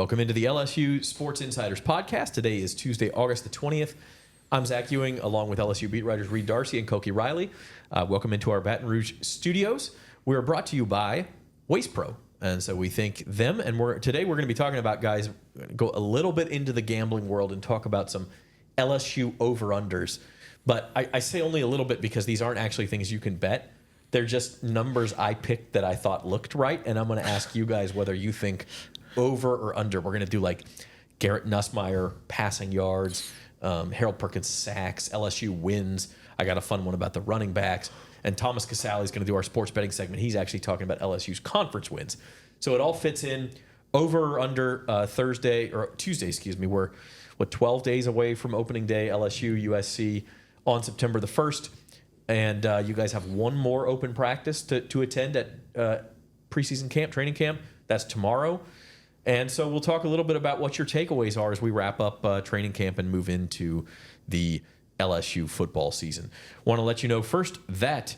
Welcome into the LSU Sports Insiders podcast. Today is Tuesday, August the 20th. I'm Zach Ewing, along with LSU beat writers Reed Darcey and Koki Riley. Welcome into our Baton Rouge studios. We're brought to you by Waste Pro, and so we thank them. And today we're going to be talking about, guys, go a little bit into the gambling world and talk about some LSU over-unders. But I say only a little bit because these aren't actually things you can bet. They're just numbers I picked that I thought looked right, and I'm going to ask you guys whether you think over or under. We're going to do like Garrett Nussmeier passing yards, Harold Perkins sacks, LSU wins. I got a fun one about the running backs. And Thomas Casale is going to do our sports betting segment. He's actually talking about LSU's conference wins. So it all fits in. Over or under Tuesday, we're 12 days away from opening day, LSU, USC on September the 1st. And you guys have one more open practice to attend at preseason camp, training camp. That's tomorrow. And so we'll talk a little bit about what your takeaways are as we wrap up training camp and move into the LSU football season. Want to let you know first that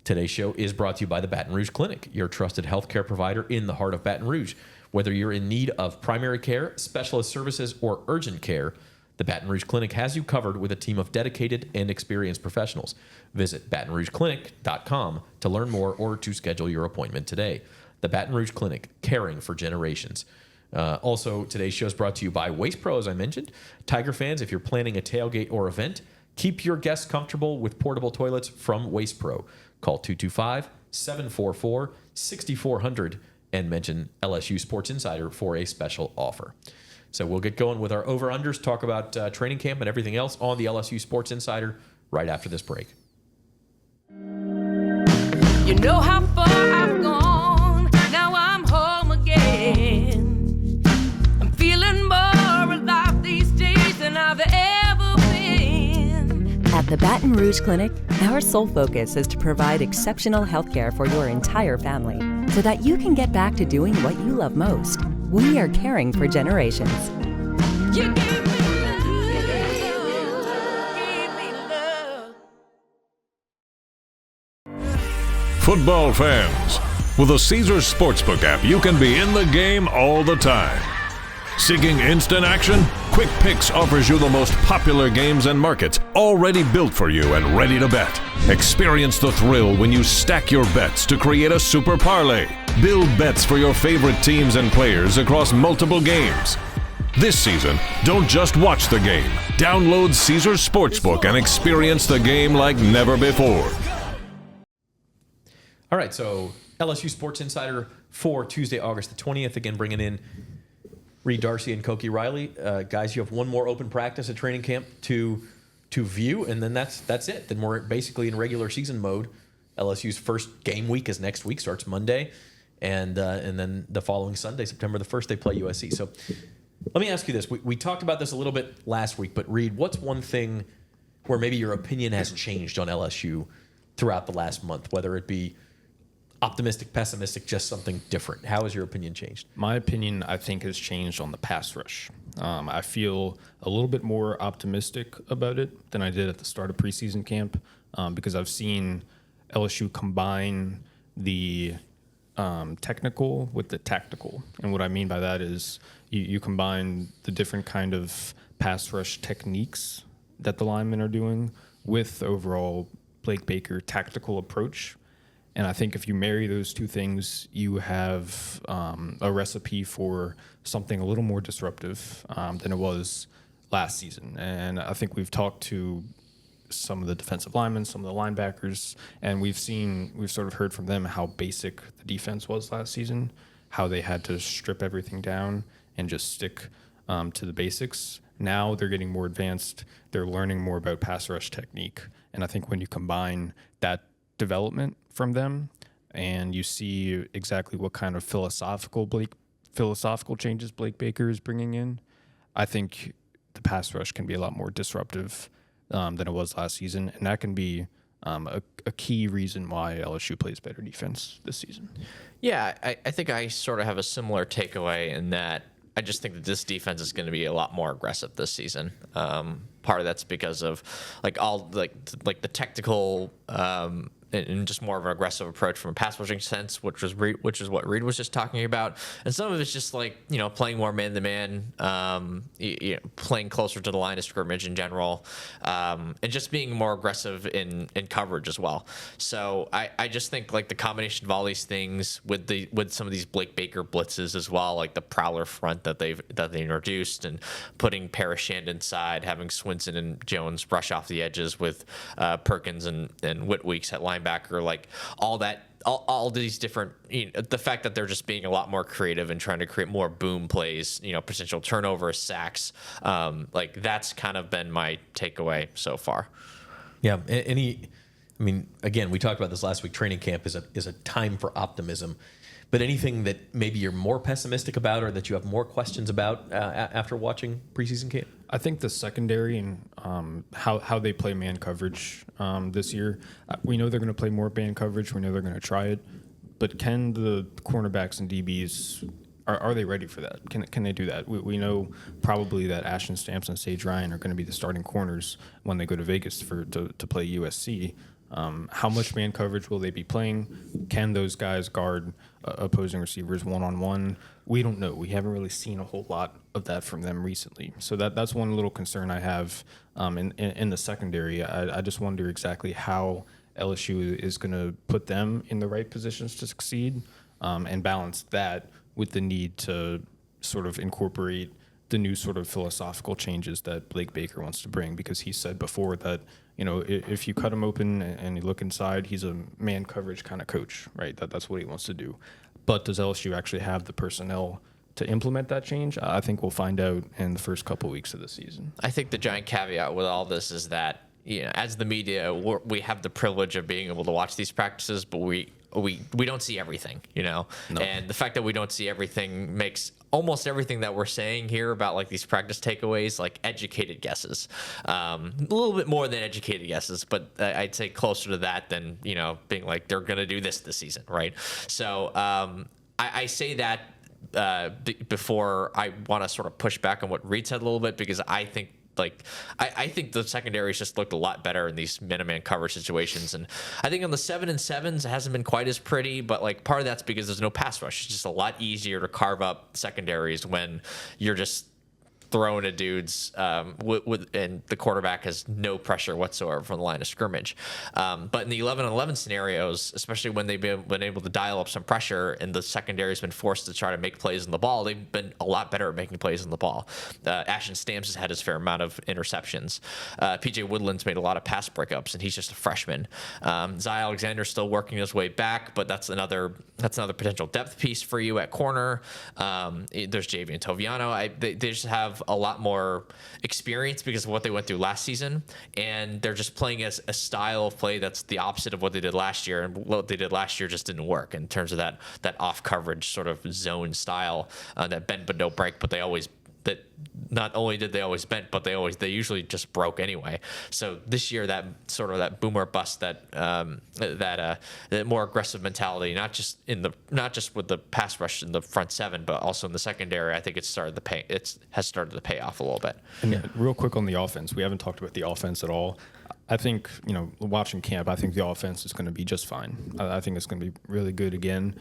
today's show is brought to you by the Baton Rouge Clinic, your trusted healthcare provider in the heart of Baton Rouge. Whether you're in need of primary care, specialist services, or urgent care, the Baton Rouge Clinic has you covered with a team of dedicated and experienced professionals. Visit BatonRougeClinic.com to learn more or to schedule your appointment today. The Baton Rouge Clinic, caring for generations. Also, today's show is brought to you by Waste Pro, as I mentioned. Tiger fans, if you're planning a tailgate or event, keep your guests comfortable with portable toilets from Waste Pro. Call 225-744-6400 and mention LSU Sports Insider for a special offer. So we'll get going with our over-unders, talk about training camp and everything else on the LSU Sports Insider right after this break. You know how far I've gone, now I'm home again. I'm feeling more alive these days than I've ever been. At the Baton Rouge Clinic, our sole focus is to provide exceptional health care for your entire family so that you can get back to doing what you love most. We are caring for generations. You gave me love, gave me love. Football fans, with the Caesars Sportsbook app, you can be in the game all the time. Seeking instant action? Quick Picks offers you the most popular games and markets already built for you and ready to bet. Experience the thrill when you stack your bets to create a super parlay. Build bets for your favorite teams and players across multiple games. This season, don't just watch the game. Download Caesars Sportsbook and experience the game like never before. All right, so LSU Sports Insider for Tuesday, August the 20th. Again, bringing in Reed Darcey and Koki Riley. Guys, you have one more open practice at training camp to view, and then that's it. Then we're basically in regular season mode. LSU's first game week is next week, starts Monday, and then the following Sunday, September the 1st, they play USC. So let me ask you this. We talked about this a little bit last week, but Reed, what's one thing where maybe your opinion has changed on LSU throughout the last month, whether it be optimistic, pessimistic, just something different? How has your opinion changed? My opinion, I think, has changed on the pass rush. I feel a little bit more optimistic about it than I did at the start of preseason camp because I've seen LSU combine the technical with the tactical. And what I mean by that is you combine the different kind of pass rush techniques that the linemen are doing with overall Blake Baker tactical approach. And I think if you marry those two things, you have a recipe for something a little more disruptive than it was last season. And I think we've talked to some of the defensive linemen, some of the linebackers, and we've sort of heard from them how basic the defense was last season, how they had to strip everything down and just stick to the basics. Now they're getting more advanced. They're learning more about pass rush technique. And I think when you combine that development from them and you see exactly what kind of philosophical changes Blake Baker is bringing in, I think the pass rush can be a lot more disruptive than it was last season, and that can be a key reason why LSU plays better defense this season. Yeah, I think I sort of have a similar takeaway in that I just think that this defense is going to be a lot more aggressive this season. Part of that's because of like the technical and just more of an aggressive approach from a pass rushing sense, which is what Reed was just talking about. And some of it's just like, playing more man-to-man, playing closer to the line of scrimmage in general, and just being more aggressive in coverage as well. So I just think like the combination of all these things with some of these Blake Baker blitzes as well, like the prowler front that they introduced, and putting Parashand inside, having Swinson and Jones rush off the edges with Perkins and Whitweeks at linebacker, like all these different, the fact that they're just being a lot more creative and trying to create more boom plays, potential turnovers, sacks, like that's kind of been my takeaway so far. Yeah. Again, we talked about this last week. Training camp is a time for optimism. But anything that maybe you're more pessimistic about, or that you have more questions about after watching preseason camp? I think the secondary and how they play man coverage this year. We know they're going to play more man coverage. We know they're going to try it. But can the cornerbacks and DBs, are they ready for that? Can they do that? We know probably that Ashton Stamps and Sage Ryan are going to be the starting corners when they go to Vegas to play USC. How much man coverage will they be playing? Can those guys guard opposing receivers one-on-one? We don't know. We haven't really seen a whole lot of that from them recently. So that's one little concern I have in the secondary. I just wonder exactly how LSU is going to put them in the right positions to succeed, and balance that with the need to sort of incorporate the new sort of philosophical changes that Blake Baker wants to bring, because he said before that, if you cut him open and you look inside, he's a man coverage kind of coach, right? That's what he wants to do. But does LSU actually have the personnel to implement that change? I think we'll find out in the first couple weeks of the season. I think the giant caveat with all this is that, as the media, we have the privilege of being able to watch these practices, but we don't see everything, No. And the fact that we don't see everything makes almost everything that we're saying here about like these practice takeaways like educated guesses, a little bit more than educated guesses, but I'd say closer to that than being like they're gonna do this season, right? So I say that before I want to sort of push back on what Reed said a little bit, because I think I think the secondaries just looked a lot better in these man-to-man coverage situations. And I think on the 7-and-7s, it hasn't been quite as pretty, but like part of that's because there's no pass rush. It's just a lot easier to carve up secondaries when you're just throwing at dudes and the quarterback has no pressure whatsoever from the line of scrimmage. But in the 11-on-11 scenarios, especially when they've been able to dial up some pressure and the secondary has been forced to try to make plays on the ball, they've been a lot better at making plays on the ball. Ashton Stamps has had his fair amount of interceptions. PJ Woodland's made a lot of pass breakups, and he's just a freshman. Zai Alexander's still working his way back, but that's another potential depth piece for you at corner. There's Javian Toviano. They just have a lot more experience because of what they went through last season, and they're just playing as a style of play that's the opposite of what they did last year, and what they did last year just didn't work in terms of that off coverage sort of zone style, that bend but don't break, but that not only did they always bend, but they usually just broke anyway. So this year, that sort of that boomer bust, that more aggressive mentality, not just with the pass rush in the front seven, but also in the secondary, I think has started to pay off a little bit. And real quick on the offense, we haven't talked about the offense at all. I think, watching camp, I think the offense is going to be just fine. I think it's going to be really good again.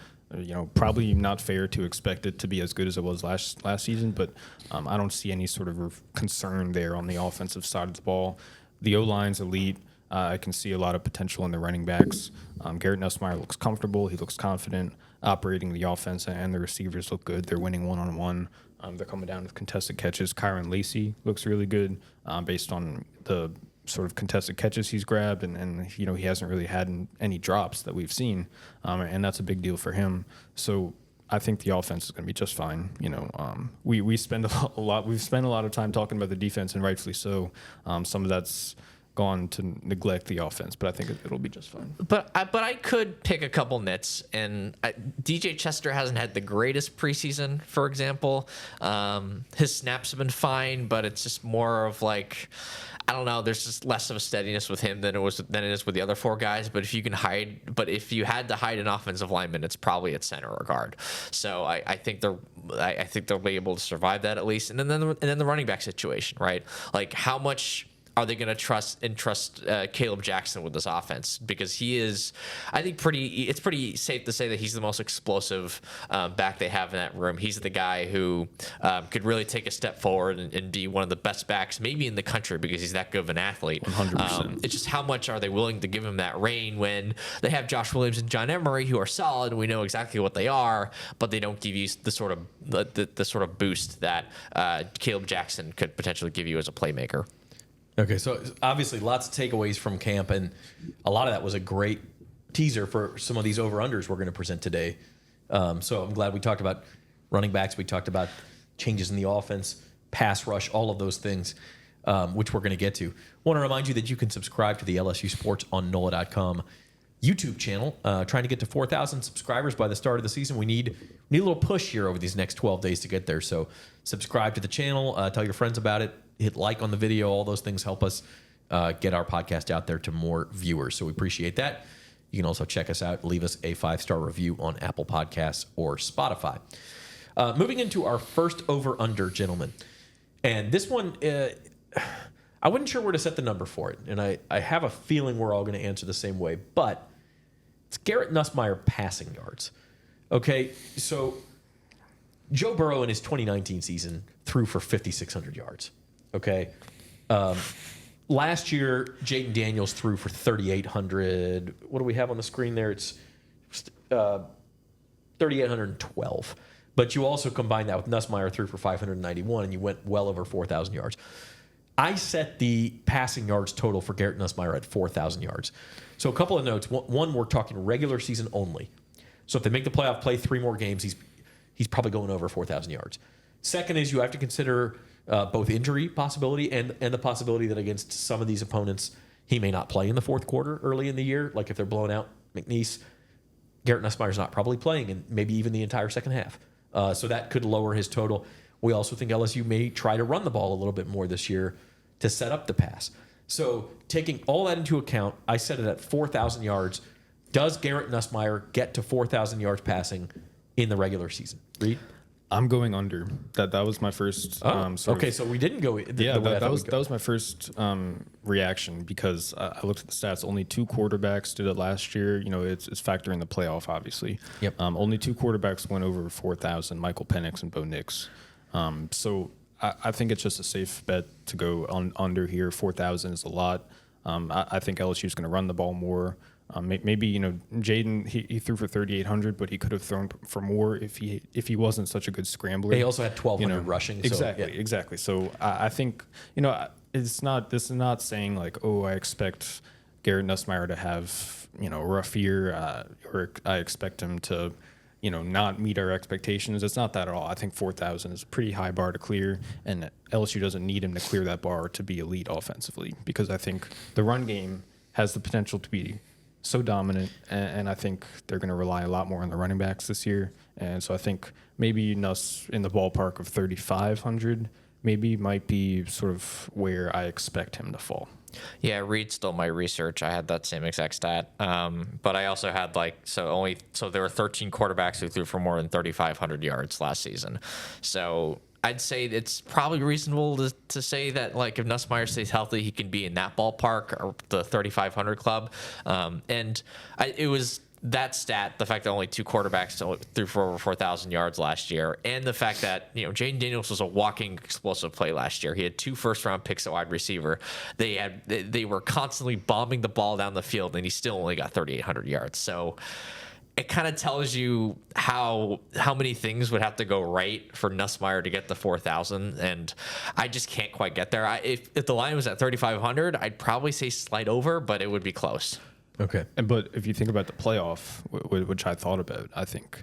Probably not fair to expect it to be as good as it was last season, but I don't see any sort of concern there on the offensive side of the ball. The O-line's elite. I can see a lot of potential in the running backs. Garrett Nussmeier looks comfortable. He looks confident operating the offense, and the receivers look good. They're winning one-on-one. They're coming down with contested catches. Kyron Lacey looks really good based on the sort of contested catches he's grabbed, and he hasn't really had any drops that we've seen, and that's a big deal for him. So I think the offense is going to be just fine. We spend we've spent a lot of time talking about the defense, and rightfully so. Some of that's gone to neglect the offense, but I think it'll be just fine. But I could pick a couple nits, and DJ Chester hasn't had the greatest preseason, for example. His snaps have been fine, but it's just more of like, I don't know. There's just less of a steadiness with him than it is with the other four guys. But if you had to hide an offensive lineman, it's probably at center or guard. So I think they'll be able to survive that at least. And then the running back situation, right? Like how much are they going to entrust Caleb Jackson with this offense? Because he is, I think, it's pretty safe to say that he's the most explosive back they have in that room. He's the guy who could really take a step forward and be one of the best backs maybe in the country because he's that good of an athlete. 100%. It's just how much are they willing to give him that reign when they have Josh Williams and John Emery, who are solid, and we know exactly what they are, but they don't give you the sort of the sort of boost that Caleb Jackson could potentially give you as a playmaker. Okay, so obviously lots of takeaways from camp, and a lot of that was a great teaser for some of these over-unders we're going to present today. So I'm glad we talked about running backs. We talked about changes in the offense, pass rush, all of those things, which we're going to get to. Want to remind you that you can subscribe to the LSU Sports on NOLA.com YouTube channel. Trying to get to 4,000 subscribers by the start of the season. We need a little push here over these next 12 days to get there. So subscribe to the channel. Tell your friends about it. Hit like on the video. All those things help us get our podcast out there to more viewers. So we appreciate that. You can also check us out. Leave us a 5-star review on Apple Podcasts or Spotify. Moving into our first over-under, gentlemen. And this one, I wasn't sure where to set the number for it. And I have a feeling we're all going to answer the same way. But it's Garrett Nussmeier passing yards. Okay, so Joe Burrow in his 2019 season threw for 5,600 yards. Okay. Last year, Jaden Daniels threw for 3,800. What do we have on the screen there? It's 3,812. But you also combine that with Nussmeier threw for 591, and you went well over 4,000 yards. I set the passing yards total for Garrett Nussmeier at 4,000 yards. So a couple of notes. One, we're talking regular season only. So if they make the playoff, play 3 more games, he's probably going over 4,000 yards. Second is you have to consider both injury possibility and the possibility that against some of these opponents, he may not play in the fourth quarter early in the year. Like if they're blowing out McNeese, Garrett Nussmeier's not probably playing in maybe even the entire second half. So that could lower his total. We also think LSU may try to run the ball a little bit more this year to set up the pass. So taking all that into account, I set it at 4,000 yards. Does Garrett Nussmeier get to 4,000 yards passing in the regular season? Reed? I'm going under. That was my first. Okay, so we didn't go. That was my first reaction because I looked at the stats. Only 2 quarterbacks did it last year. You know, it's factoring the playoff, obviously. Yep. Only 2 quarterbacks went over 4,000. Michael Penix and Bo Nix. So I think it's just a safe bet to go under here. 4,000 is a lot. I think LSU is going to run the ball more. Maybe, you know, Jaden, he threw for 3,800, but he could have thrown for more if he wasn't such a good scrambler. He also had 1,200 rushing. Exactly. So I think, you know, this is not saying like, oh, I expect Garrett Nussmeier to have, you know, a rough year, or I expect him to, you know, not meet our expectations. It's not that at all. I think 4,000 is a pretty high bar to clear, and LSU doesn't need him to clear that bar to be elite offensively, because I think the run game has the potential to be so dominant, and I think they're going to rely a lot more on the running backs this year. And so I think maybe Nuss in the ballpark of 3,500 maybe might be sort of where I expect him to fall. Yeah, Reed stole my research. I had that same exact stat. But I also had so there were 13 quarterbacks who threw for more than 3,500 yards last season. So I'd say it's probably reasonable to say that, like, if Nussmeier stays healthy, he can be in that ballpark or the 3,500 club. It was that stat, the fact that only 2 quarterbacks threw for over 4,000 yards last year, and the fact that, you know, Jaden Daniels was a walking explosive play last year. He had 2 first-round picks at wide receiver. They were constantly bombing the ball down the field, and he still only got 3,800 yards. So it kind of tells you how many things would have to go right for Nussmeier to get to 4,000, and I just can't quite get there. If the line was at 3,500, I'd probably say slight over, but it would be close. Okay. But if you think about the playoff, which I thought about, I think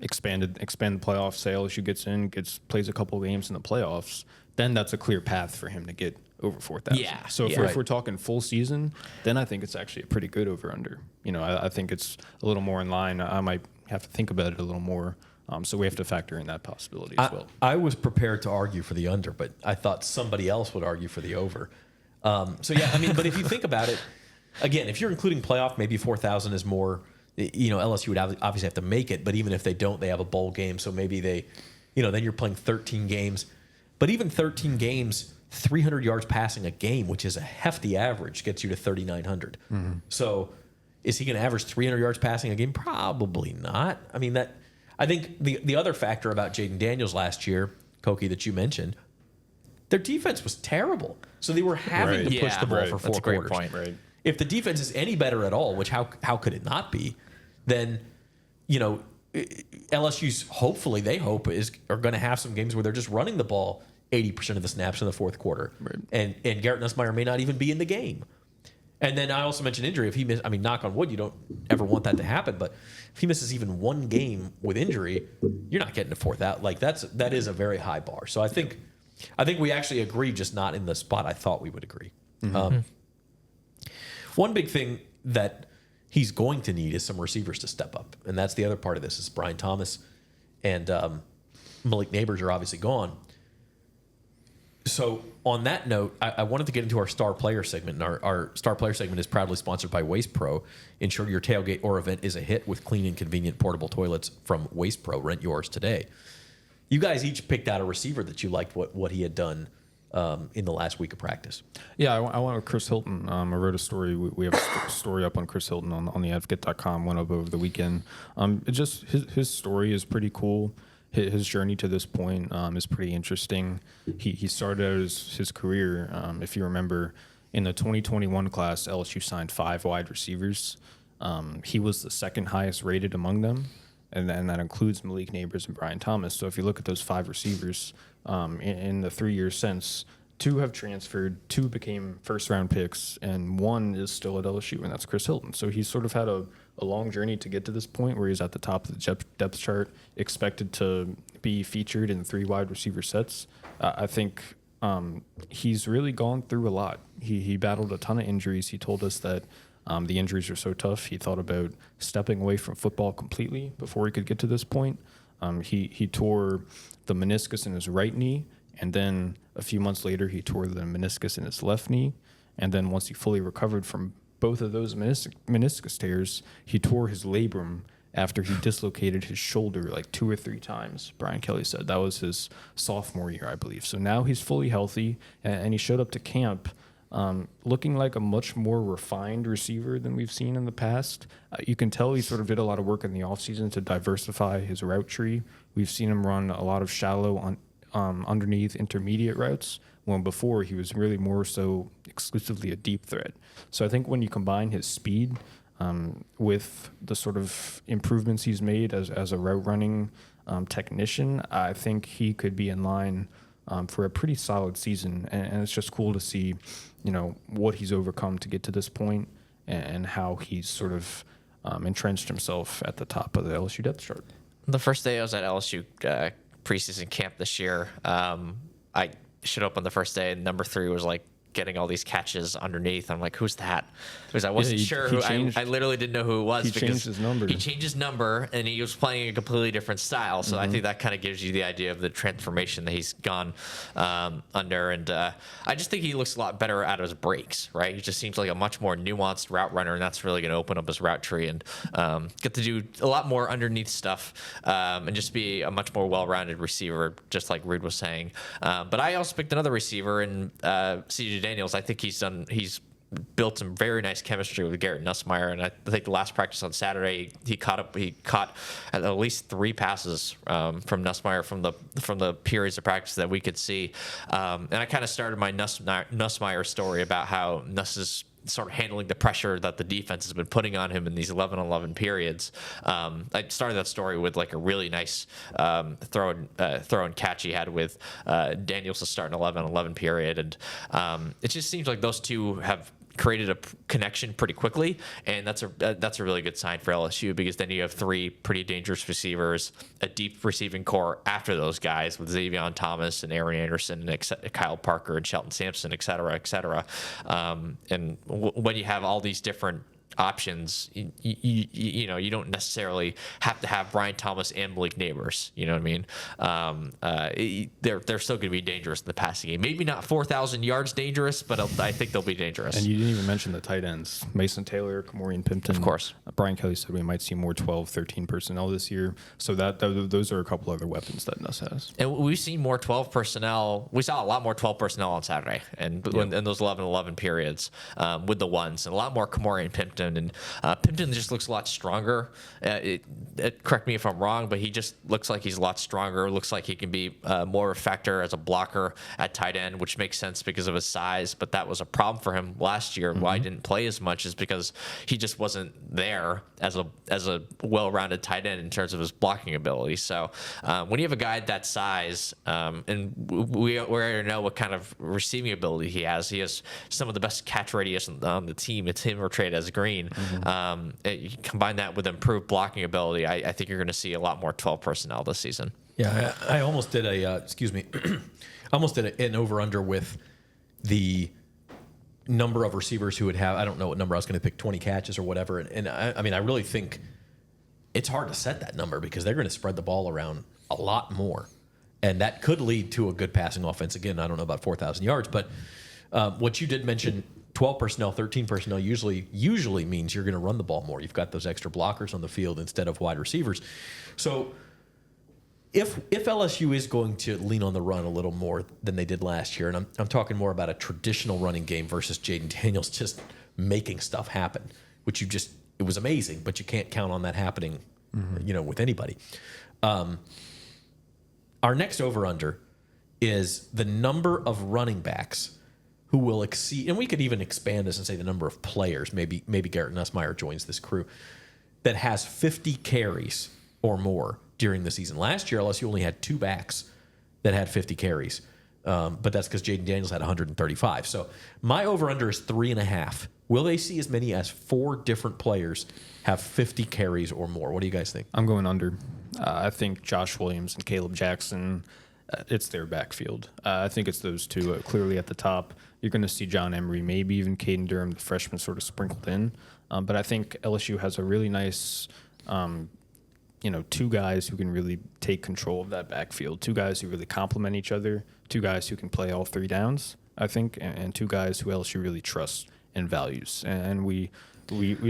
expand the playoff. Say LSU plays a couple of games in the playoffs, then that's a clear path for him to get over 4,000. Yeah. So if we're talking full season, then I think it's actually a pretty good over-under. You know, I think it's a little more in line. I might have to think about it a little more. So we have to factor in that possibility as well. I was prepared to argue for the under, but I thought somebody else would argue for the over. So, yeah, I mean, but if you think about it, again, if you're including playoff, maybe 4,000 is more. You know, LSU would obviously have to make it, but even if they don't, they have a bowl game. So maybe they, you know, then you're playing 13 games. But even 13 games, 300 yards passing a game, which is a hefty average, gets you to 3,900. So is he going to average 300 yards passing a game? Probably not. I mean, I think the other factor about Jaden Daniels last year, Koki, that you mentioned, their defense was terrible. So they were having to push the ball for 4 That's a great quarters. point. Right. If the defense is any better at all, which how could it not be, then, LSU's hopefully are going to have some games where they're just running the ball 80% of the snaps in the fourth quarter. Right. And Garrett Nussmeier may not even be in the game. And then I also mentioned injury. If he knock on wood, you don't ever want that to happen. But if he misses even one game with injury, you're not getting a fourth out. Like that is a very high bar. So I think we actually agree, just not in the spot I thought we would agree. One big thing that he's going to need is some receivers to step up, and that's the other part of this. Is Brian Thomas and Malik Neighbors are obviously gone. So on that note, I wanted to get into our star player segment. And our star player segment is proudly sponsored by Waste Pro. Ensure your tailgate or event is a hit with clean and convenient portable toilets from Waste Pro. Rent yours today. You guys each picked out a receiver that you liked what he had done in the last week of practice. Yeah, I wanted Chris Hilton. I wrote a story. We have a story up on Chris Hilton on theadvocate.com. Went up over the weekend. Just his story is pretty cool. His journey to this point is pretty interesting. He started out his career, if you remember, in the 2021 class, LSU signed 5 wide receivers. He was the second highest rated among them, and that includes Malik Neighbors and Brian Thomas. So if you look at those 5 receivers in the 3 years since, 2 have transferred, 2 became first-round picks, and 1 is still at LSU, and that's Chris Hilton. So he's sort of had a long journey to get to this point where he's at the top of the depth chart, expected to be featured in 3 wide receiver sets. I think he's really gone through a lot. He battled a ton of injuries. He told us that the injuries are so tough, he thought about stepping away from football completely before he could get to this point. He tore the meniscus in his right knee, and then a few months later, he tore the meniscus in his left knee. And then once he fully recovered from both of those meniscus tears, he tore his labrum after he dislocated his shoulder like 2 or 3 times, Brian Kelly said. That was his sophomore year, I believe. So now he's fully healthy, and he showed up to camp looking like a much more refined receiver than we've seen in the past. You can tell he sort of did a lot of work in the offseason to diversify his route tree. We've seen him run a lot of shallow underneath intermediate routes, when before he was really more so exclusively a deep threat. So I think when you combine his speed with the sort of improvements he's made as a route running technician, I think he could be in line for a pretty solid season. And it's just cool to see, what he's overcome to get to this point and how he's sort of entrenched himself at the top of the LSU depth chart. The first day I was at LSU preseason camp this year, I showed up on the first day, and number 3 was like getting all these catches underneath. I'm like, who's that? Because I wasn't sure who. I literally didn't know who it was. He changed his number. He changed his number, and he was playing a completely different style. So I think that kind of gives you the idea of the transformation that he's gone under. And I just think he looks a lot better out of his breaks, right? He just seems like a much more nuanced route runner, and that's really going to open up his route tree and get to do a lot more underneath stuff and just be a much more well-rounded receiver, just like Reed was saying. But I also picked another receiver in C.J. Daniels. I think he's built some very nice chemistry with Garrett Nussmeier, and I think the last practice on Saturday he caught at least 3 passes from Nussmeier from the periods of practice that we could see. And I kind of started my Nussmeier story about how Nuss is sort of handling the pressure that the defense has been putting on him in these 11-11 periods. I started that story with like a really nice throw and catch he had with Daniels to start an 11-11 period, and it just seems like those two have created a connection pretty quickly, and that's a really good sign for LSU, because then you have 3 pretty dangerous receivers, a deep receiving core after those guys with Xavier Thomas and Aaron Anderson and Kyle Parker and Shelton Sampson, et cetera, et cetera. And when you have all these different options, you don't necessarily have to have Brian Thomas and Malik Neighbors. You know what I mean? They're still going to be dangerous in the passing game. Maybe not 4,000 yards dangerous, but I think they'll be dangerous. And you didn't even mention the tight ends. Mason Taylor, Kamorian Pimpton. Of course. Brian Kelly said we might see more 12, 13 personnel this year. So those are a couple other weapons that Nuss has. And we've seen more 12 personnel. We saw a lot more 12 personnel on Saturday and in those 11-11 periods with the ones. And a lot more Kamorian Pimpton. And Pimpton just looks a lot stronger. Correct me if I'm wrong, but he just looks like he's a lot stronger. Looks like he can be more of a factor as a blocker at tight end, which makes sense because of his size. But that was a problem for him last year. Why he didn't play as much is because he just wasn't there as a well-rounded tight end in terms of his blocking ability. So when you have a guy that size, and we already know what kind of receiving ability he has some of the best catch radius on the team. It's him or Trey Green. You combine that with improved blocking ability, I think you're going to see a lot more 12 personnel this season. Yeah, I almost did an over-under with the number of receivers who would have, I don't know what number I was going to pick, 20 catches or whatever. And I mean, I really think it's hard to set that number because they're going to spread the ball around a lot more. And that could lead to a good passing offense. Again, I don't know about 4,000 yards, but what you did mention, 12 personnel, 13 personnel usually means you're going to run the ball more. You've got those extra blockers on the field instead of wide receivers. So if LSU is going to lean on the run a little more than they did last year, and I'm talking more about a traditional running game versus Jaden Daniels just making stuff happen, which it was amazing, but you can't count on that happening, with anybody. Our next over-under is the number of running backs who will exceed, and we could even expand this and say the number of players, maybe Garrett Nussmeier joins this crew, that has 50 carries or more during the season. Last year, LSU only had 2 backs that had 50 carries, but that's because Jaden Daniels had 135. So my over-under is 3.5. Will they see as many as 4 different players have 50 carries or more? What do you guys think? I'm going under. I think Josh Williams and Caleb Jackson, it's their backfield. I think it's those two clearly at the top. You're going to see John Emery, maybe even Caden Durham, the freshman, sort of sprinkled in. But I think LSU has a really nice, 2 guys who can really take control of that backfield, 2 guys who really complement each other, 2 guys who can play all 3 downs, I think, and 2 guys who LSU really trusts and values. And we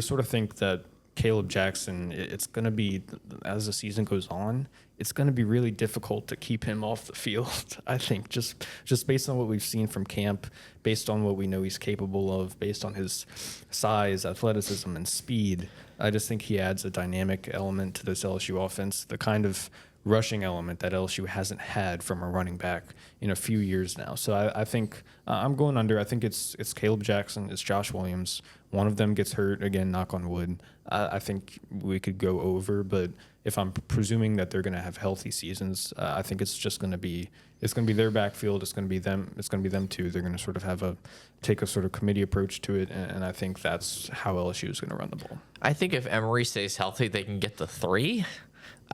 sort of think that Caleb Jackson, it's going to be, as the season goes on, it's going to be really difficult to keep him off the field, I think, just based on what we've seen from camp, based on what we know he's capable of, based on his size, athleticism, and speed. I just think he adds a dynamic element to this LSU offense, the kind of rushing element that LSU hasn't had from a running back in a few years now. So I think I'm going under. I think it's Caleb Jackson, it's Josh Williams. One of them gets hurt, again, knock on wood. I think we could go over, but if I'm presuming that they're going to have healthy seasons, I think it's just going to be their backfield. It's going to be them. It's going to be them too. They're going to sort of take a sort of committee approach to it, and I think that's how LSU is going to run the ball. I think if Emery stays healthy, they can get to 3.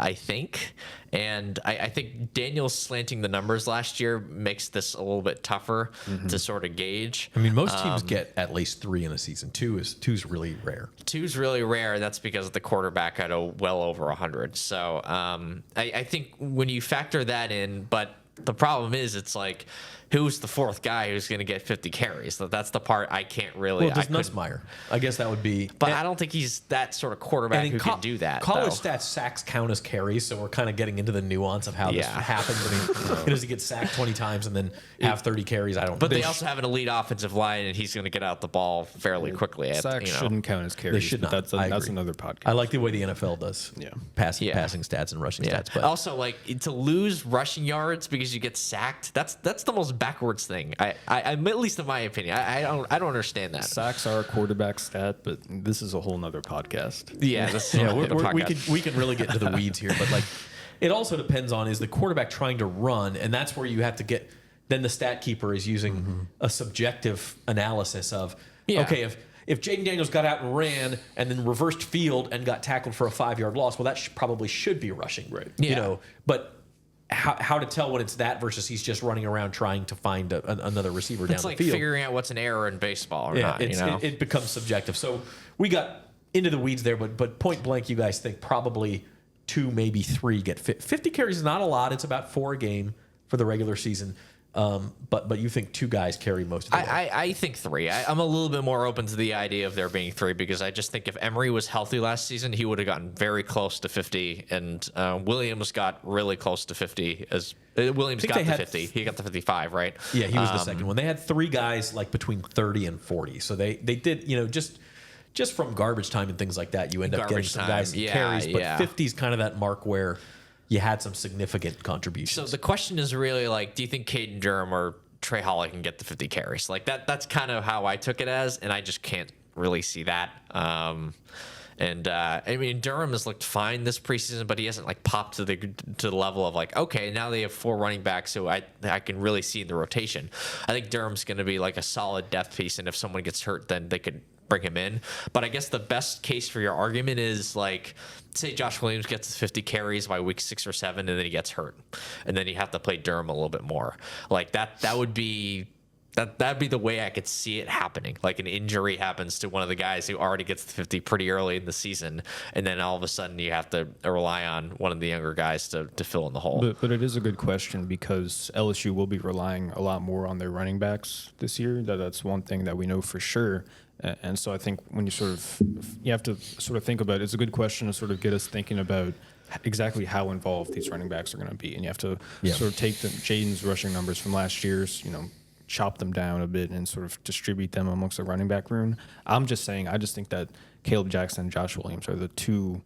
I think. And I think Daniels slanting the numbers last year makes this a little bit tougher to sort of gauge. I mean, most teams get at least 3 in a season. 2 is really rare. 2 is really rare, and that's because the quarterback had well over 100. So I think when you factor that in, but the problem is it's like, who's the 4th guy who's going to get 50 carries? So that's the part I can't really. Well, does Nussmeier? I guess that would be. But I don't think he's that sort of quarterback who can do that. College stats, sacks count as carries, so we're kind of getting into the nuance of how this happens. I mean, does he get sacked 20 times and then have 30 carries? I don't. But they also have an elite offensive line, and he's going to get out the ball fairly quickly. Sacks shouldn't count as carries. They should not. That's another podcast. I like the way the NFL does passing stats and rushing stats. But also, like, to lose rushing yards because you get sacked, that's the most backwards thing. I'm at least in my opinion. I don't understand that. Sacks are a quarterback stat, but this is a whole nother podcast. Yeah, we can really get into the weeds here, but like, it also depends on, is the quarterback trying to run, and that's where you have to get. Then the stat keeper is using a subjective analysis of okay, if Jaden Daniels got out and ran and then reversed field and got tackled for a 5-yard loss, well, that probably should be rushing, right? Yeah. You know, but how to tell when it's that versus he's just running around trying to find another receiver down It's like the field. figuring out what's an error in baseball or not. It becomes subjective. So we got into the weeds there, but point blank, you guys think probably 2, maybe 3 get 50 carries is not a lot. It's about 4 a game for the regular season. But you think 2 guys carry most of the way. I think 3. I'm a little bit more open to the idea of there being 3 because I just think if Emery was healthy last season, he would have gotten very close to 50, and Williams got really close to 50. As Williams got to 50, he got to 55, right? Yeah, he was the second one. They had 3 guys like between 30 and 40, so they did just from garbage time and things like that, you end up getting some guys in carries, but 50 is kind of that mark where you had some significant contributions. So the question is really like, do you think Caden Durham or Trey Holly can get the 50 carries? Like that's kind of how I took it as, and I just can't really see that. I mean, Durham has looked fine this preseason, but he hasn't like popped to the level of like, okay, now they have 4 running backs, so I can really see in the rotation. I think Durham's going to be like a solid depth piece, and if someone gets hurt, then they could bring him in. But I guess the best case for your argument is like, say Josh Williams gets 50 carries by week 6 or 7, and then he gets hurt, and then you have to play Durham a little bit more. Like that would be. That'd be the way I could see it happening. Like an injury happens to one of the guys who already gets the 50 pretty early in the season, and then all of a sudden you have to rely on one of the younger guys to fill in the hole. But it is a good question because LSU will be relying a lot more on their running backs this year. That's one thing that we know for sure. And so I think when you have to sort of think about it, it's a good question to sort of get us thinking about exactly how involved these running backs are going to be. And you have to sort of take Jaden's rushing numbers from last year's, chop them down a bit and sort of distribute them amongst the running back room. I'm just saying, I just think that Caleb Jackson and Josh Williams are the 2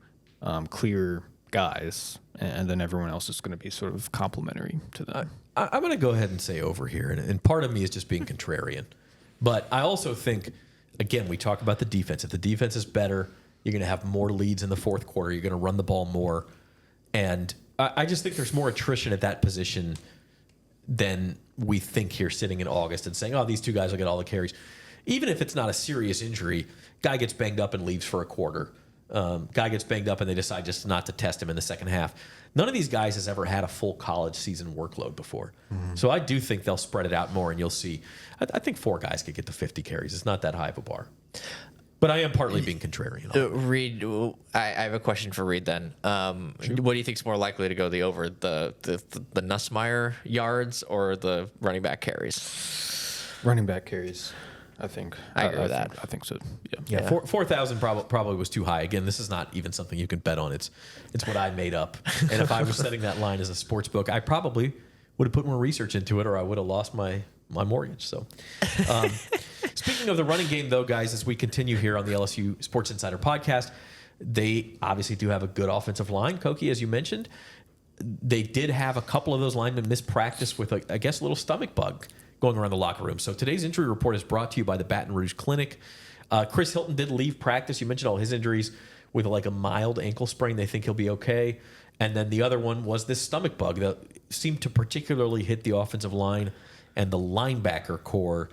clear guys, and then everyone else is going to be sort of complimentary to them. I'm going to go ahead and say over here, and part of me is just being contrarian. But I also think, again, we talk about the defense. If the defense is better, you're going to have more leads in the fourth quarter. You're going to run the ball more. And I just think there's more attrition at that position than we think here sitting in August and saying, oh, these 2 guys will get all the carries. Even if it's not a serious injury, guy gets banged up and leaves for a quarter. Guy gets banged up and they decide just not to test him in the second half. None of these guys has ever had a full college season workload before. Mm-hmm. So I do think they'll spread it out more, and you'll see. I think 4 guys could get to 50 carries. It's not that high of a bar. But I am partly being contrarian. Reed, I have a question for Reed then. Sure. What do you think is more likely to go the over, the Nussmeier yards or the running back carries? Running back carries, I think. I agree with that. I think so. Yeah. 4,000 probably was too high. Again, this is not even something you can bet on. It's what I made up. And if I was setting that line as a sports book, I probably would have put more research into it, or I would have lost my mortgage. So. Speaking of the running game, though, guys, as we continue here on the LSU Sports Insider podcast, they obviously do have a good offensive line. Koki, as you mentioned, they did have a couple of those linemen miss practice with, a little stomach bug going around the locker room. So today's injury report is brought to you by the Baton Rouge Clinic. Chris Hilton did leave practice. You mentioned all his injuries with like a mild ankle sprain. They think he'll be okay. And then the other one was this stomach bug that seemed to particularly hit the offensive line and the linebacker core.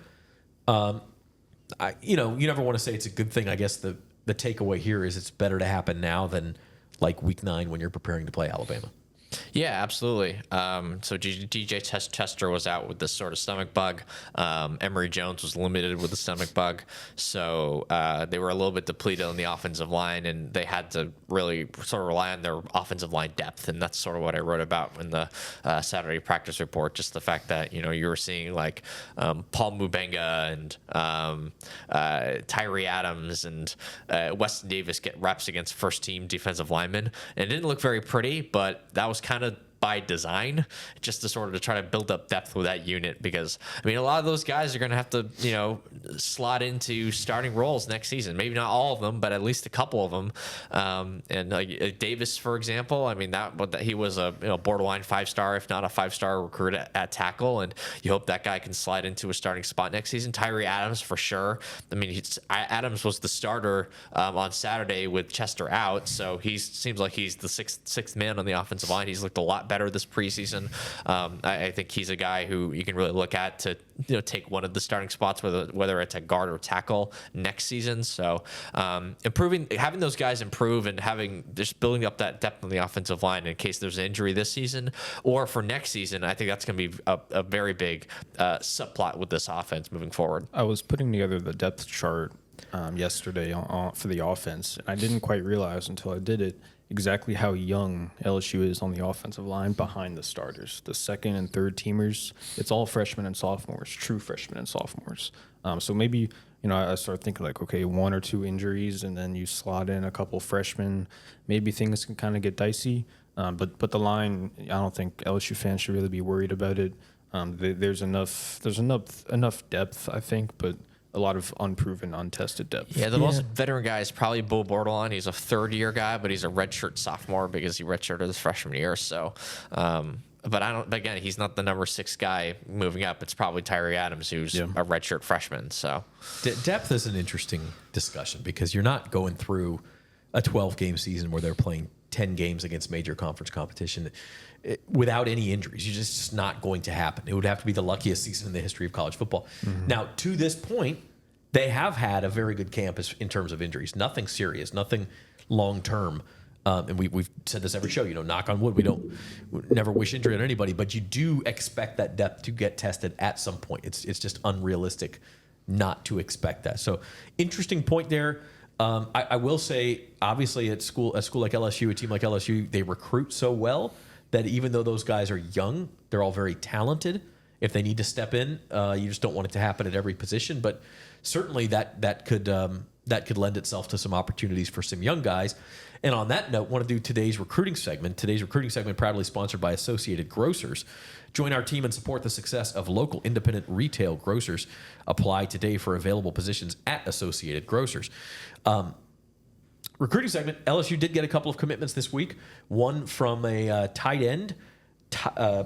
You never want to say it's a good thing. I guess the takeaway here is it's better to happen now than like week 9 when you're preparing to play Alabama. Yeah, absolutely. So DJ Chester was out with this sort of stomach bug. Emory Jones was limited with the stomach bug. So they were a little bit depleted on the offensive line, and they had to really sort of rely on their offensive line depth. And that's sort of what I wrote about in the Saturday practice report, just the fact that, you were seeing like Paul Mubenga and Tyree Adams and Weston Davis get reps against first-team defensive linemen. And it didn't look very pretty, but that was kind of by design, just to sort of try to build up depth with that unit, because a lot of those guys are going to have to slot into starting roles next season. Maybe not all of them, but at least a couple of them. And Davis, for example, he was a borderline 5-star, if not a 5-star recruit at tackle, and you hope that guy can slide into a starting spot next season. Tyree Adams, for sure. Adams was the starter on Saturday with Chester out, so he seems like he's the sixth man on the offensive line. He's looked a lot better this preseason. I think he's a guy who you can really look at to take one of the starting spots, whether it's at guard or tackle next season. So having those guys improve and just building up that depth on the offensive line in case there's an injury this season or for next season, I think that's going to be a very big subplot with this offense moving forward. I was putting together the depth chart yesterday for the offense, and I didn't quite realize until I did it exactly how young LSU is on the offensive line behind the starters. The second and third teamers, it's all freshmen and sophomores, true freshmen and sophomores. So maybe, I start thinking like, okay, 1 or 2 injuries, and then you slot in a couple freshmen. Maybe things can kind of get dicey. But the line, I don't think LSU fans should really be worried about it. There's enough depth, I think, but a lot of unproven, untested depth. Yeah, the most veteran guy is probably Bo Bordelon. He's a third-year guy, but he's a redshirt sophomore because he redshirted his freshman year. So, but again, he's not the number 6 guy moving up. It's probably Tyree Adams, who's a redshirt freshman. So, depth is an interesting discussion because you're not going through a 12-game season where they're playing 10 games against major conference competition without any injuries. You're just not going to happen. It would have to be the luckiest season in the history of college football. Mm-hmm. Now, to this point, they have had a very good camp in terms of injuries. Nothing serious, nothing long-term. And we've said this every show, knock on wood, we never wish injury on anybody, but you do expect that depth to get tested at some point. It's just unrealistic not to expect that. So interesting point there. I will say, obviously, a school like LSU, a team like LSU, they recruit so well that even though those guys are young, they're all very talented. If they need to step in, you just don't want it to happen at every position. But certainly that could lend itself to some opportunities for some young guys. And on that note, want to do today's recruiting segment. Today's recruiting segment proudly sponsored by Associated Grocers. Join our team and support the success of local independent retail grocers. Apply today for available positions at Associated Grocers. Recruiting segment, LSU did get a couple of commitments this week. One from a tight end,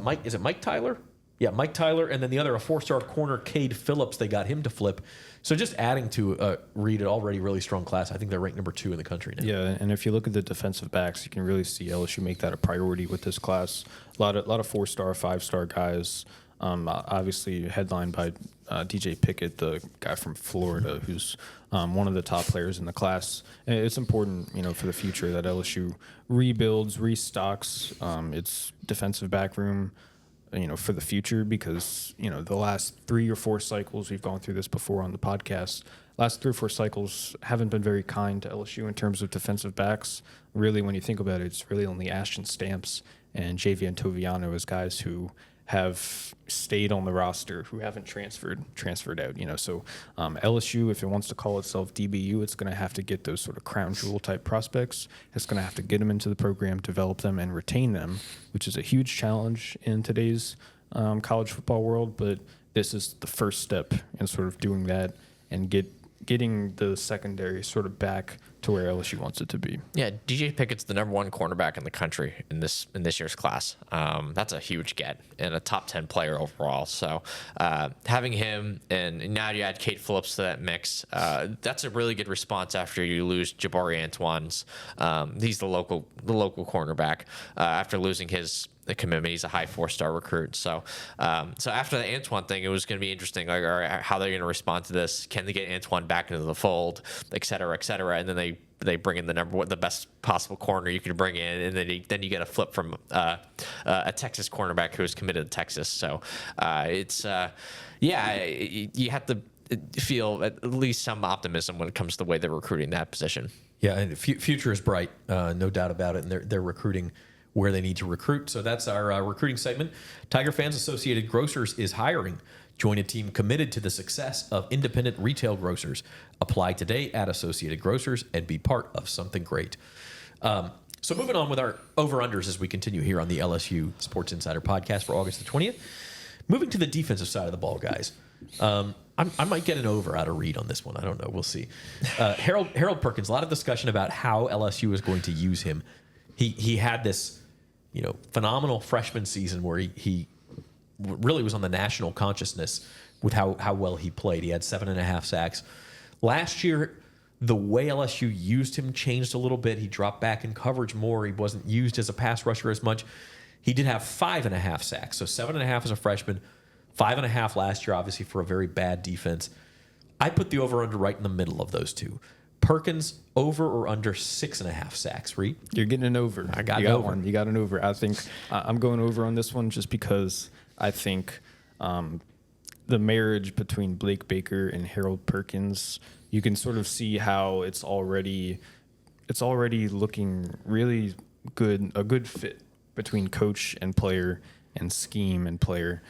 Mike. Is it Mike Tyler? Yeah, Mike Tyler, and then the other, a 4-star corner, Cade Phillips. They got him to flip. So just adding to Reed, an already really strong class. I think they're ranked number 2 in the country now. Yeah, and if you look at the defensive backs, you can really see LSU make that a priority with this class. A lot of 4-star, 5-star guys. Obviously headlined by DJ Pickett, the guy from Florida, who's one of the top players in the class. And it's important, for the future that LSU rebuilds, restocks its defensive back room, for the future, because, the last 3 or 4 cycles, we've gone through this before on the podcast, last 3 or 4 cycles haven't been very kind to LSU in terms of defensive backs. Really, when you think about it, it's really only Ashton Stamps and Javian Toviano as guys who have stayed on the roster, who haven't transferred out. So LSU, if it wants to call itself DBU, it's going to have to get those sort of crown jewel type prospects. It's going to have to get them into the program, develop them, and retain them, which is a huge challenge in today's college football world. But this is the first step in sort of doing that and getting the secondary sort of back to where LSU wants it to be. Yeah, DJ Pickett's the number 1 cornerback in the country in this year's class. That's a huge get and a top 10 player overall. So having him, and now you add Cade Phillips to that mix, that's a really good response after you lose Jabari Antoine's. He's the local cornerback after losing his commitment. He's a high 4-star recruit. So after the Antoine thing, it was going to be interesting, like, all right, how they're going to respond to this. Can they get Antoine back into the fold, et cetera, and then they bring in the best possible corner you could bring in, and then you get a flip from a Texas cornerback who is committed to Texas. So you have to feel at least some optimism when it comes to the way they're recruiting that position. Yeah, and future is bright, no doubt about it, and they're recruiting where they need to recruit. So that's our recruiting segment. Tiger Fans Associated Grocers is hiring. Join a team committed to the success of independent retail grocers. Apply today at Associated Grocers and be part of something great. So moving on with our over-unders as we continue here on the LSU Sports Insider podcast for August the 20th. Moving to the defensive side of the ball, guys. I might get an over out of Reed on this one. I don't know. We'll see. Harold Perkins, a lot of discussion about how LSU is going to use him. He had this phenomenal freshman season where he really was on the national consciousness with how well he played. He had 7.5 sacks. Last year, the way LSU used him changed a little bit. He dropped back in coverage more. He wasn't used as a pass rusher as much. He did have 5.5 sacks, so 7.5 as a freshman, 5.5 last year, obviously for a very bad defense. I put the over-under right in the middle of those two. Perkins, over or under 6.5 sacks, Reed? You're getting an over. I got you an got over. one. You got an over. I think I'm going over on this one just because I think the marriage between Blake Baker and Harold Perkins, you can sort of see how it's already looking really good, a good fit between coach and player and scheme and player.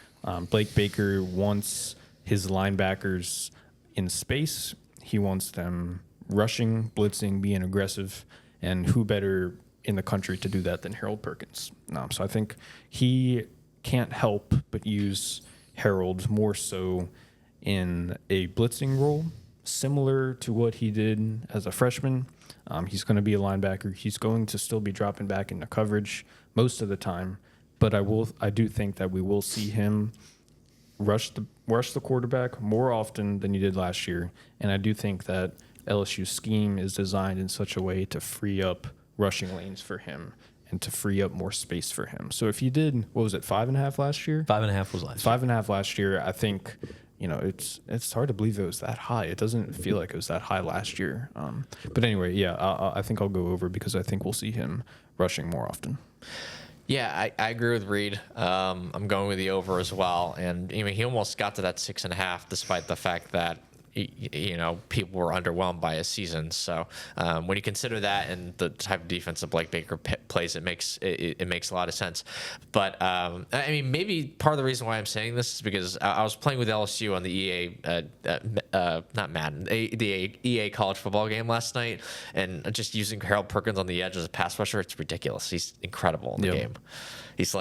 Blake Baker wants his linebackers in space. He wants them rushing, blitzing, being aggressive, and who better in the country to do that than Harold Perkins? So I think he can't help but use Harold more so in a blitzing role, similar to what he did as a freshman. He's going to be a linebacker. He's going to still be dropping back into coverage most of the time, but I do think that we will see him rush the quarterback more often than he did last year, and I do think that LSU's scheme is designed in such a way to free up rushing lanes for him and to free up more space for him. So if you did, 5.5 last year? 5.5 was last year. 5.5 last year. I think, it's hard to believe it was that high. It doesn't feel like it was that high last year. But anyway, yeah, I think I'll go over because I think we'll see him rushing more often. Yeah, I agree with Reed. I'm going with the over as well. And he almost got to that 6.5 despite the fact that people were underwhelmed by his season. So when you consider that and the type of defense that Blake Baker plays, it makes a lot of sense. But maybe part of the reason why I'm saying this is because I was playing with LSU on the EA, not Madden, the EA college football game last night, and just using Harold Perkins on the edge as a pass rusher, it's ridiculous. He's incredible in the game. He's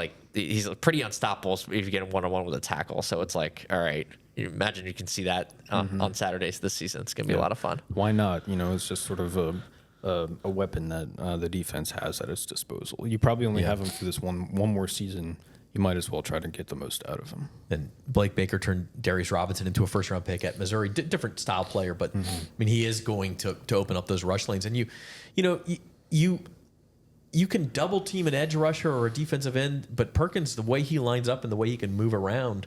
pretty unstoppable if you get him one-on-one with a tackle. So it's like, all right. You imagine you can see that on Saturdays this season. It's going to be a lot of fun. Why not? It's just sort of a weapon that the defense has at its disposal. You probably only have him for this one more season. You might as well try to get the most out of him. And Blake Baker turned Darius Robinson into a first-round pick at Missouri. Different style player, but he is going to open up those rush lanes. And you can double team an edge rusher or a defensive end, but Perkins, the way he lines up and the way he can move around,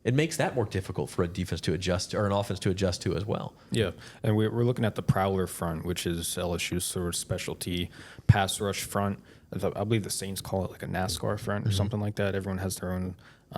it makes that more difficult for a defense to adjust or an offense to adjust to as well. Yeah, and we're looking at the prowler front, which is LSU's sort of specialty pass rush front. I believe the Saints call it like a NASCAR front or something like that. Everyone has their own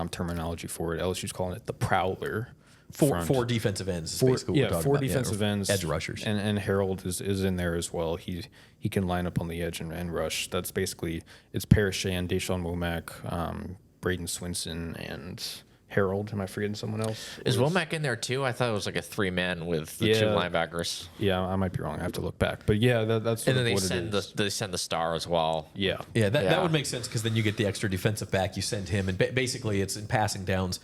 terminology for it. LSU's calling it the prowler front. Four defensive ends is basically what we're talking four about. defensive ends. Edge rushers. And Harold is in there as well. He can line up on the edge and rush. That's basically, it's Parashan, Deshaun Womack, Braden Swinson, and Harold. Am I forgetting someone else? Is Womack in there too? I thought it was like a 3-man with the two linebackers. Yeah, I might be wrong. I have to look back. But yeah, that's sort and then of they send the star as well. Yeah. That would make sense because then you get the extra defensive back. You send him, and basically it's in passing downs.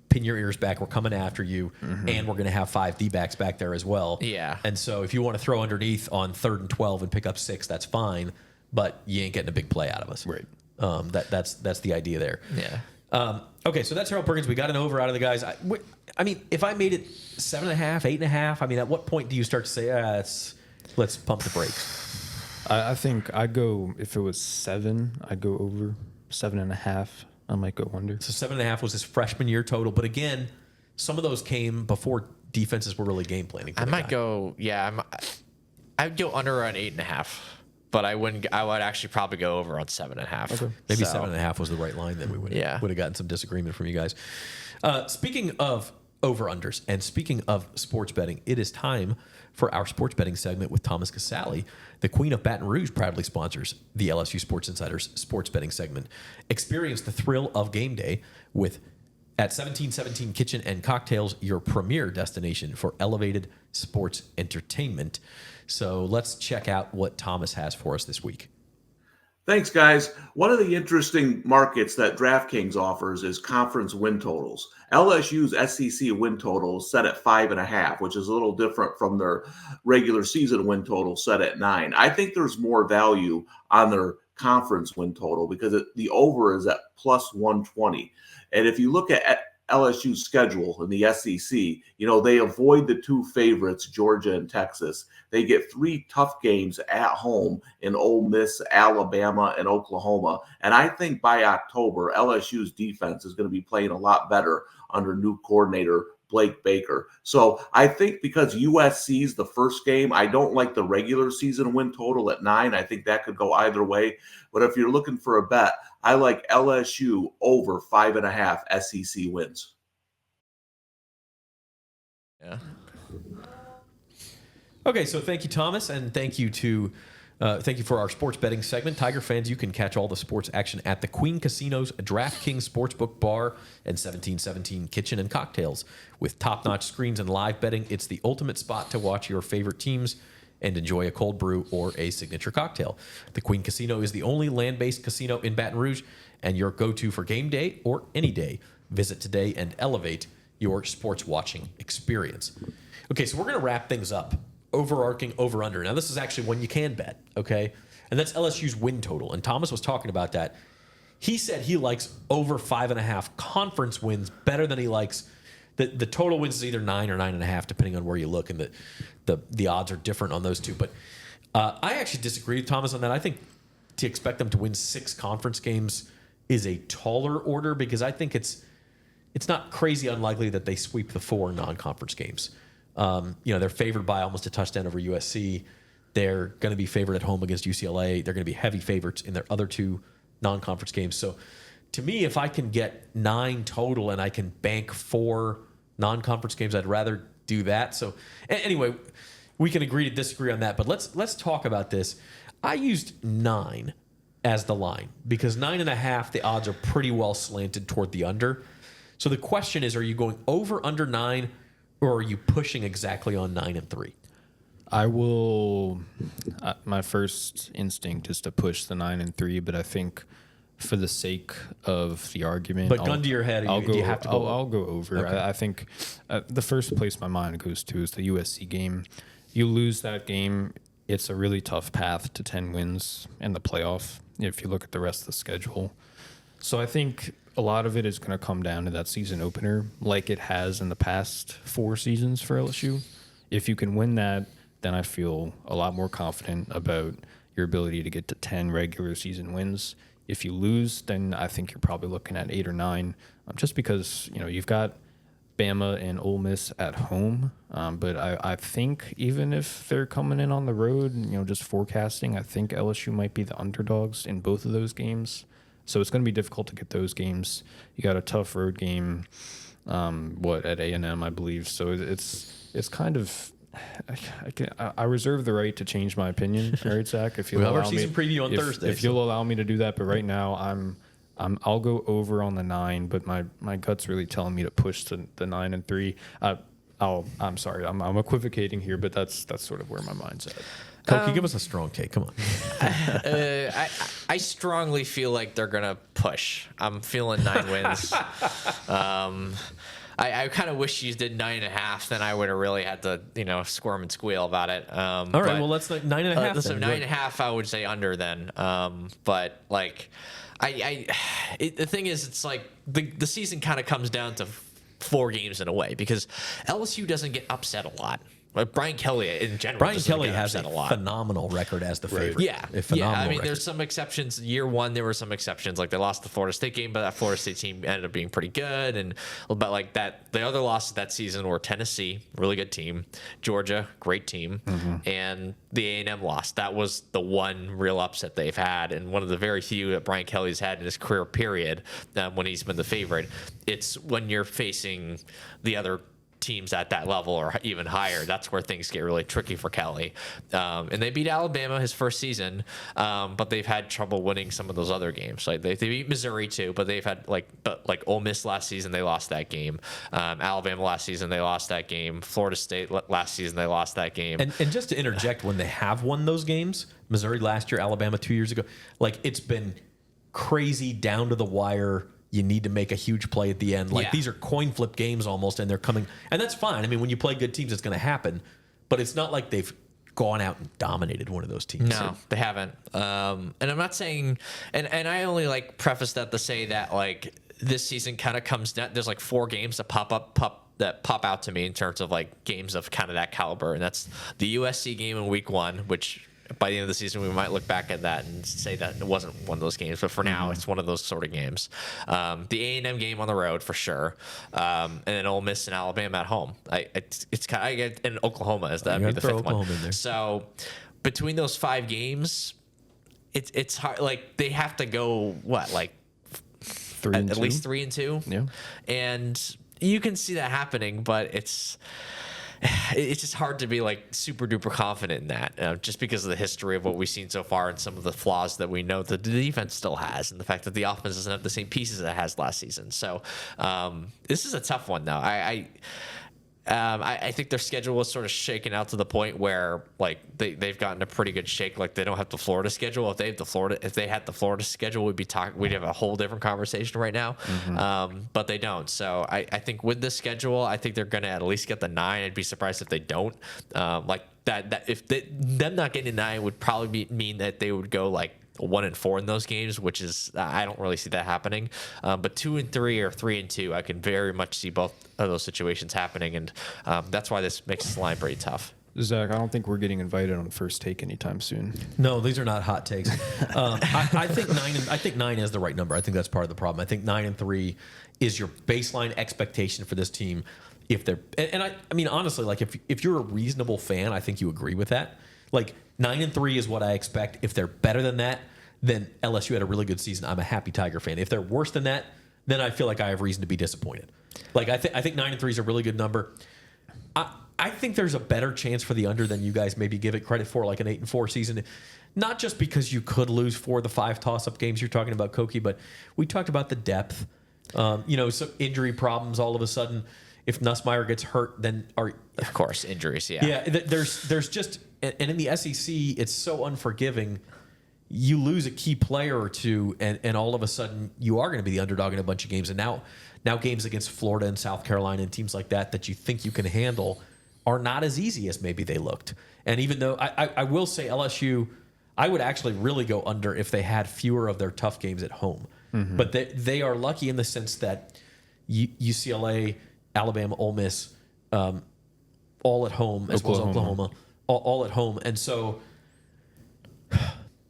Pin your ears back. We're coming after you, and we're going to have 5 D-backs back there as well. Yeah. And so if you want to throw underneath on 3rd and 12 and pick up 6, that's fine, but you ain't getting a big play out of us. Right. That's the idea there. Yeah. Okay, so that's Harold Perkins. We got an over out of the guys. I mean, if I made it 7.5, 8.5, at what point do you start to say, let's pump the brakes? I think I'd go, if it was 7, I'd go over. 7.5, I might go under. So 7.5 was his freshman year total. But again, some of those came before defenses were really game planning. I might go, I'd go under around 8.5. But I wouldn't. I would actually probably go over on 7.5. Okay. Maybe 7.5 was the right line. Then we would have gotten some disagreement from you guys. Speaking of over-unders and speaking of sports betting, it is time for our sports betting segment with Thomas Casale. The Queen of Baton Rouge proudly sponsors the LSU Sports Insider's sports betting segment. Experience the thrill of game day at 1717 Kitchen and Cocktails, your premier destination for elevated sports entertainment. So let's check out what Thomas has for us this week. Thanks, guys. One of the interesting markets that DraftKings offers is conference win totals. LSU's SEC win total is set at 5.5, which is a little different from their regular season win total set at 9. I think there's more value on their conference win total because the over is at plus 120. And if you look at LSU's schedule in the SEC, they avoid the two favorites, Georgia and Texas. They get 3 tough games at home in Ole Miss, Alabama, and Oklahoma. And I think by October, LSU's defense is going to be playing a lot better under new coordinator Blake Baker. So I think because USC's the first game, I don't like the regular season win total at 9. I think that could go either way. But if you're looking for a bet, I like LSU over 5.5 SEC wins. Yeah. Okay, so thank you, Thomas, and thank you for our sports betting segment. Tiger fans, you can catch all the sports action at the Queen Casino's DraftKings Sportsbook Bar and 1717 Kitchen and Cocktails. With top-notch screens and live betting, it's the ultimate spot to watch your favorite teams and enjoy a cold brew or a signature cocktail. The Queen Casino is the only land-based casino in Baton Rouge and your go-to for game day or any day. Visit today and elevate your sports watching experience. Okay, so we're going to wrap things up. Overarching over-under. Now, this is actually one you can bet, okay? And that's LSU's win total. And Thomas was talking about that. He said he likes over 5.5 conference wins better than he likes the total wins is either 9 or 9.5, depending on where you look, and the odds are different on those two. But I actually disagree with Thomas on that. I think to expect them to win 6 conference games is a taller order because I think it's not crazy unlikely that they sweep the 4 non-conference games. They're favored by almost a touchdown over USC. They're going to be favored at home against UCLA. They're going to be heavy favorites in their other 2 non-conference games. So to me, if I can get 9 total and I can bank 4 non-conference games, I'd rather do that. So anyway, we can agree to disagree on that, but let's talk about this. I used 9 as the line because 9.5, the odds are pretty well slanted toward the under. So the question is, are you going over under 9 or are you pushing exactly on 9 and 3? I will. My first instinct is to push the 9 and 3, but I think for the sake of the argument, but gun to your head, do you have to go? I'll go over. Okay. I think the first place my mind goes to is the USC game. You lose that game, it's a really tough path to 10 wins in the playoff if you look at the rest of the schedule. So I think a lot of it is going to come down to that season opener, like it has in the past 4 seasons for LSU. If you can win that, then I feel a lot more confident about your ability to get to 10 regular season wins. If you lose, then I think you're probably looking at 8 or 9, just because you've got Bama and Ole Miss at home. But I think even if they're coming in on the road, just forecasting, I think LSU might be the underdogs in both of those games. So it's going to be difficult to get those games. You got a tough road game, at A&M, I believe. So it's kind of. I reserve the right to change my opinion, right, Zach? If you we'll have our season preview on Thursday. If you'll allow me to do that, but right now I'll go over on the 9, but my gut's really telling me to push to the 9 and 3. I'm sorry, I'm equivocating here, but that's sort of where my mind's at. Koki, give us a strong take. Come on. I strongly feel like they're gonna push. I'm feeling 9 wins. I kind of wish you did 9.5. Then I would have really had to, squirm and squeal about it. All right, well, let's like 9.5. So 9.5, I would say under then. But like, the thing is, it's like the season kind of comes down to 4 games in a way because LSU doesn't get upset a lot. Like Brian Kelly in general. Brian Kelly has a phenomenal record as the favorite. Yeah. I mean, there's some exceptions. Year 1, there were some exceptions. Like they lost the Florida State game, but that Florida State team ended up being pretty good. But like that, the other losses that season were Tennessee, really good team, Georgia, great team, and the A&M loss. That was the one real upset they've had, and one of the very few that Brian Kelly's had in his career period when he's been the favorite. It's when you're facing the other teams at that level or even higher, that's where things get really tricky for Kelly. And they beat Alabama his first season, but they've had trouble winning some of those other games. Like they beat Missouri too, but they've had like Ole Miss last season, they lost that game. Alabama last season, they lost that game. Florida State last season, they lost that game. And just to interject, when they have won those games, Missouri last year, Alabama 2 years ago, like it's been crazy down to the wire. You need to make a huge play at the end. Like these are coin flip games almost, and they're coming. And that's fine. I mean, when you play good teams, it's going to happen. But it's not like they've gone out and dominated one of those teams. No, they haven't. And I'm not saying, and I only like preface that to say that like this season kind of comes down. There's like 4 games that pop out to me in terms of like games of kind of that caliber, and that's the USC game in week 1, which by the end of the season we might look back at that and say that it wasn't one of those games, but for now it's one of those sort of games. The A&M game on the road for sure, and then Ole Miss and Alabama at home. It's kind of, and Oklahoma is that be the 5th one. In there. So between those 5 games, it's hard. Like they have to go like 3-2? At least 3-2. Yeah, and you can see that happening, but it's just hard to be like super duper confident in that, just because of the history of what we've seen so far and some of the flaws that we know that the defense still has, and the fact that the offense doesn't have the same pieces that it has last season. So this is a tough one, though. I think their schedule was sort of shaken out to the point where like they've gotten a pretty good shake. Like they don't have the Florida schedule. If they had the Florida schedule, we'd have a whole different conversation right now. But they don't. So I think with this schedule, I think they're going to at least get the 9. I'd be surprised if they don't. Like that if them not getting 9 would probably mean that they would go like 1-4 in those games, which is I don't really see that happening. But 2-3 or 3-2, I can very much see both of those situations happening, and that's why this makes this line pretty tough. Zach, I don't think we're getting invited on First Take anytime soon. No, these are not hot takes. I think 9 is the right number. I think that's part of the problem. I think 9-3 is your baseline expectation for this team. If they're and I mean honestly, like if you're a reasonable fan, I think you agree with that. Like 9-3 is what I expect. If they're better than that, then LSU had a really good season. I'm a happy Tiger fan. If they're worse than that, then I feel like I have reason to be disappointed. Like I think 9-3 is a really good number. I think there's a better chance for the under than you guys maybe give it credit for, like an 8-4 season. Not just because you could lose 4 of the 5 toss-up games you're talking about, Koki, but we talked about the depth. Some injury problems all of a sudden. If Nussmeier gets hurt, then of course injuries. Yeah. Yeah. There's just, and in the SEC, it's so unforgiving. You lose a key player or two, and all of a sudden you are going to be the underdog in a bunch of games. And now games against Florida and South Carolina and teams like that you think you can handle are not as easy as maybe they looked. And even though I will say LSU, I would actually really go under if they had fewer of their tough games at home. But they are lucky in the sense that UCLA, Alabama, Ole Miss, all at home, as well as Oklahoma, all at home. And so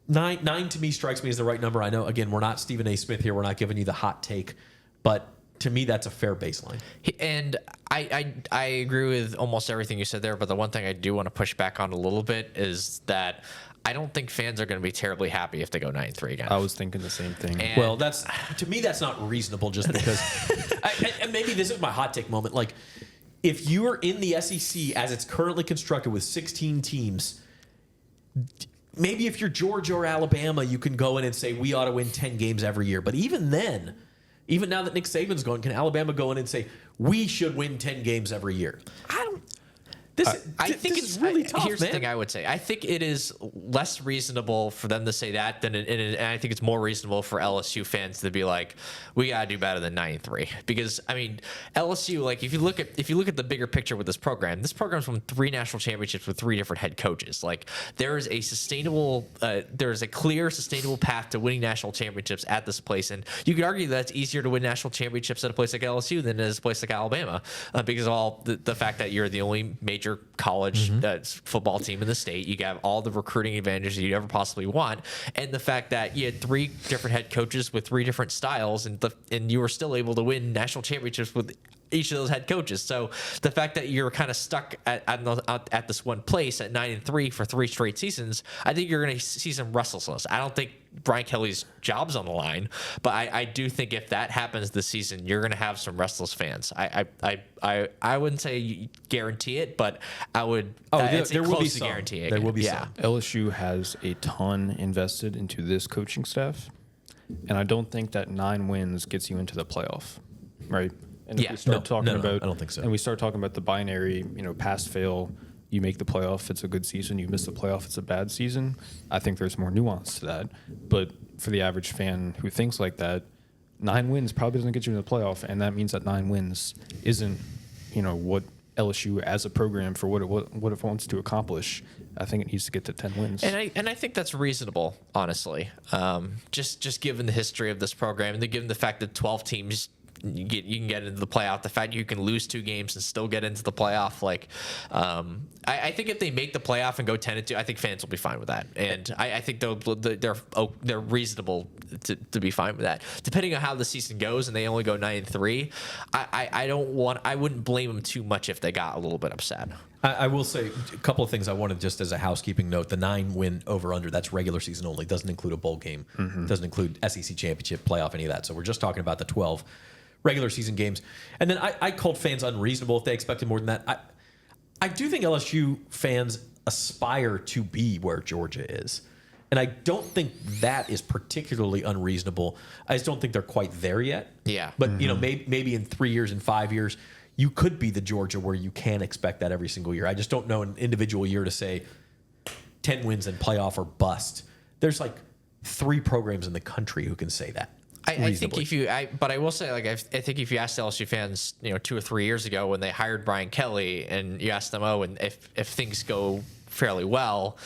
9 to me strikes me as the right number. I know, again, we're not Stephen A. Smith here. We're not giving you the hot take. But to me, that's a fair baseline. And I agree with almost everything you said there. But the one thing I do want to push back on a little bit is that I don't think fans are going to be terribly happy if they go 9-3 again. I was thinking the same thing. And well, to me, that's not reasonable just because. And maybe this is my hot take moment. Like, if you are in the SEC as it's currently constructed with 16 teams, maybe if you're Georgia or Alabama, you can go in and say we ought to win 10 games every year. But even then, even now that Nick Saban's going, can Alabama go in and say we should win 10 games every year? I think it's really tough. Here's the thing I would say. I think it is less reasonable for them to say that and I think it's more reasonable for LSU fans to be like, we gotta do better than 9-3. Because I mean, LSU, like if you look at the bigger picture with this program's won 3 national championships with 3 different head coaches. Like there is a clear sustainable path to winning national championships at this place, and you could argue that it's easier to win national championships at a place like LSU than it is a place like Alabama, because of all the fact that you're the only major college football team in the state. You have all the recruiting advantages you'd ever possibly want, and the fact that you had 3 different head coaches with 3 different styles, and you were still able to win national championships with each of those head coaches. So the fact that you're kind of stuck at this one place at 9-3 for 3 straight seasons, I think you're going to see some restlessness. I don't think Brian Kelly's job's on the line, but I do think if that happens this season, you're going to have some restless fans. I wouldn't say guarantee it, but I would. There will be some. Guaranteeing there will be some. LSU has a ton invested into this coaching staff, and I don't think that 9 wins gets you into the playoff, right? And if we start talking about, I don't think so. And we start talking about the binary, pass fail. You make the playoff, it's a good season. You miss the playoff, it's a bad season. I think there's more nuance to that. But for the average fan who thinks like that, 9 wins probably doesn't get you in the playoff, and that means that 9 wins isn't, what LSU as a program for what it wants to accomplish, I think it needs to get to 10 wins. And I think that's reasonable, honestly. Just given the history of this program, and given the fact that 12 teams you can get into the playoff, the fact you can lose 2 games and still get into the playoff, like I think if they make the playoff and go 10-2, I think fans will be fine with that, and I think they're reasonable to be fine with that. Depending on how the season goes, and they only go 9-3, I wouldn't blame them too much if they got a little bit upset. I will say a couple of things I wanted just as a housekeeping note. The 9-win over-under, that's regular season only. Doesn't include a bowl game. Doesn't include SEC championship, playoff, any of that. So we're just talking about the 12 regular season games. And then I called fans unreasonable if they expected more than that. I do think LSU fans aspire to be where Georgia is. And I don't think that is particularly unreasonable. I just don't think they're quite there yet. Yeah. But, maybe in 3 years, in 5 years, you could be the Georgia where you can expect that every single year. I just don't know an individual year to say 10 wins and playoff or bust. There's like 3 programs in the country who can say that. I think but I will say, like, I think if you asked LSU fans, 2 or 3 years ago when they hired Brian Kelly, and you asked them, and if things go fairly well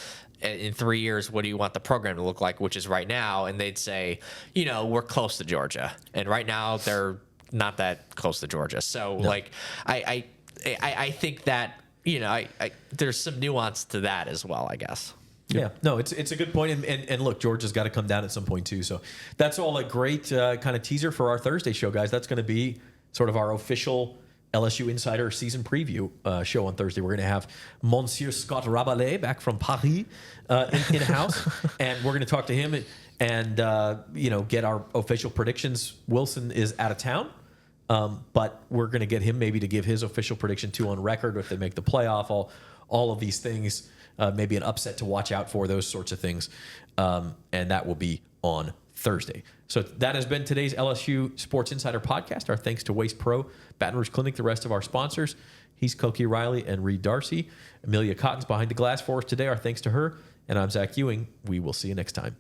in 3 years, what do you want the program to look like? Which is right now, and they'd say, we're close to Georgia, and right now they're not that close to Georgia. So, no. I think that there's some nuance to that as well, I guess. Yeah, no, it's a good point, and look, Georgia's got to come down at some point too. So that's all a great kind of teaser for our Thursday show, guys. That's going to be sort of our official LSU Insider season preview show on Thursday. We're going to have Monsieur Scott Rabelais back from Paris in house, and we're going to talk to him and get our official predictions. Wilson is out of town. But we're going to get him maybe to give his official prediction too on record if they make the playoff. All of these things, maybe an upset to watch out for, those sorts of things, and that will be on Thursday. So that has been today's LSU Sports Insider podcast. Our thanks to Waste Pro, Baton Rouge Clinic, the rest of our sponsors. He's Koki Riley and Reed Darcey. Amelia Cotton's behind the glass for us today. Our thanks to her, and I'm Zach Ewing. We will see you next time.